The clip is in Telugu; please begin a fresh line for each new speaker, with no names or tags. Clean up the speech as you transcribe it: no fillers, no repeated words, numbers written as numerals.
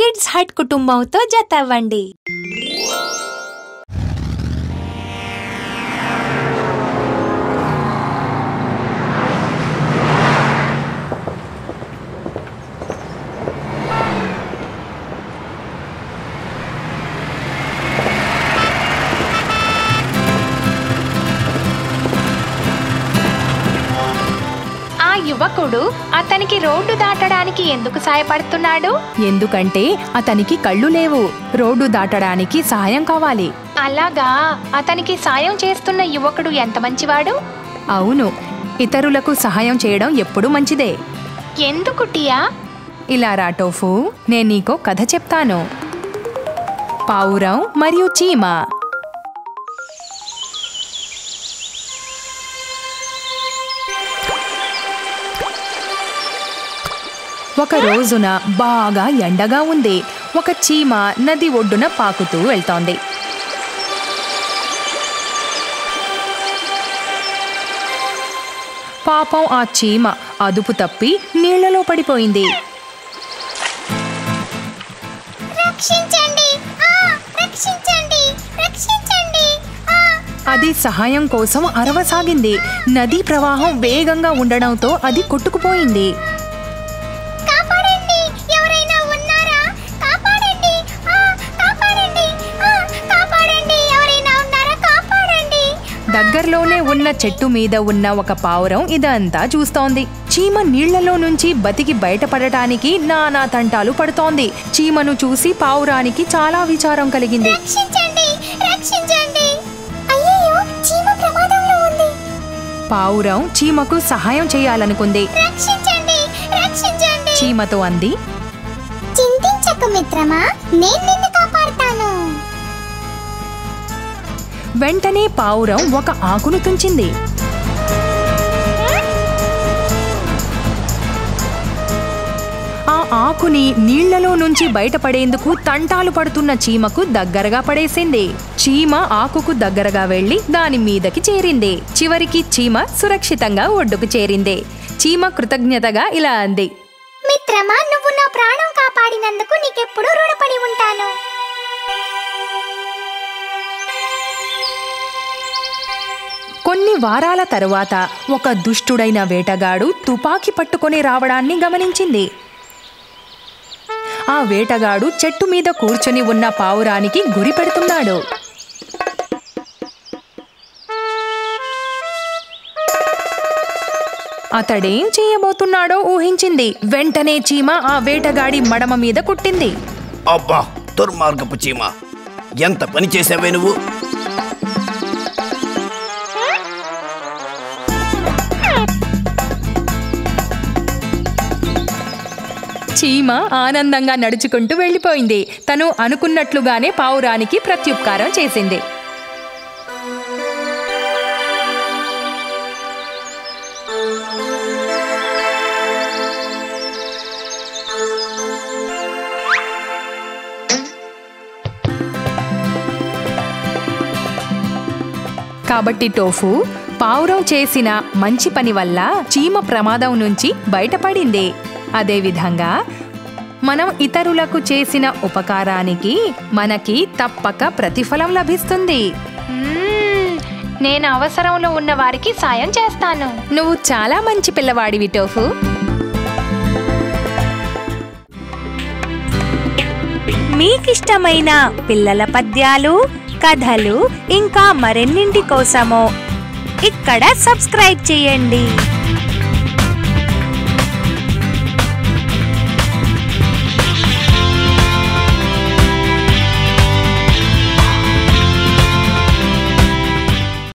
కిడ్స్ హట్ కుటుంబంతో జతవ్వండి.
యువకుడు అతనికి రోడ్డు దాటడానికి ఎందుకు సాయపడుతున్నాడు?
ఎందుకంటే అతనికి కళ్ళు లేవు, రోడ్డు దాటడానికి సహాయం కావాలి.
అలాగా, అతనికి సాయం చేస్తున్న యువకుడు ఎంత మంచివాడు.
అవును, ఇతరులకు సహాయం చేయడం ఎప్పుడూ మంచిదే.
ఎందుకు టియా?
ఇలా రా టోఫు, నేను నీకో కథ చెప్తాను. పావురం మరియు చీమ. ఒక రోజున బాగా ఎండగా ఉంది. ఒక చీమ నది ఒడ్డున పాకుతూ వెళ్తోంది. పాపం ఆ చీమ అదుపు తప్పి నీళ్లలో పడిపోయింది. అది సహాయం కోసం అరవసాగింది. నదీ ప్రవాహం వేగంగా ఉండడంతో అది కొట్టుకుపోయింది. దగ్గరలోనే ఉన్న చెట్టు మీద ఉన్న ఒక పావురం ఇదంతా చూస్తోంది. చీమ నీళ్లలో నుంచి బతికి బయటపడటానికి నానా తంటాలు పడుతోంది. చీమను చూసి పావురానికి చాలా విచారం కలిగింది. పావురం చీమకు సహాయం చేయాలనుకుంది. చీమతో అంది,
చింతించకు మిత్రమా, నేను నిన్ను కాపాడుతాను.
వెంటనే పావురం ఒక ఆకును తుంచింది. ఆ ఆకుని నీళ్లలో నుంచి బయటపడేందుకు తంటాలు పడుతున్న చీమకు దగ్గరగా పడేసింది. చీమ ఆకుకు దగ్గరగా వెళ్లి దాని మీదకి చేరింది. చివరికి చీమ సురక్షితంగా ఒడ్డుకు చేరింది. చీమ కృతజ్ఞతగా ఇలా అంది,
మిత్రమా, నువ్వు నా ప్రాణం కాపాడినందుకు నీకెప్పుడు రుణపడి ఉంటాను.
కొన్ని వారాల తరువాత ఒక దుష్టుడైన వేటగాడు తుపాకీ పట్టుకొని రావడాన్ని గమనించింది. ఆ వేటగాడు చెట్టు మీద కూర్చొని ఉన్న పావురానికి గురి పెడుతున్నాడు. అతడేం చేయబోతున్నాడో ఊహించింది. వెంటనే చీమ ఆ వేటగాడి మడమ మీద కుట్టింది.
అబ్బా, దుర్మార్గపు చీమ, ఎంత పని చేసావే నువ్వు!
చీమ ఆనందంగా నడుచుకుంటూ వెళ్ళిపోయింది. తను అనుకున్నట్లుగానే పావురానికి ప్రత్యుపకారం చేసింది. కాబట్టి టోఫు, పావురం చేసిన మంచి పని వల్ల చీమ ప్రమాదం నుంచి బయటపడింది. అదేవిధంగా మనం ఇతరులకు చేసిన ఉపకారానికి మనకి తప్పక ప్రతిఫలం లభిస్తుంది.
నేను అవసరంలో ఉన్న వారికి సాయం చేస్తాను.
నువ్వు చాలా మంచి పిల్లవాడివి టోఫు.
మీకిష్టమైన పిల్లల పద్యాలు, కథలు ఇంకా మరెన్నింటి కోసమో ఇక్కడ సబ్స్క్రైబ్ చేయండి.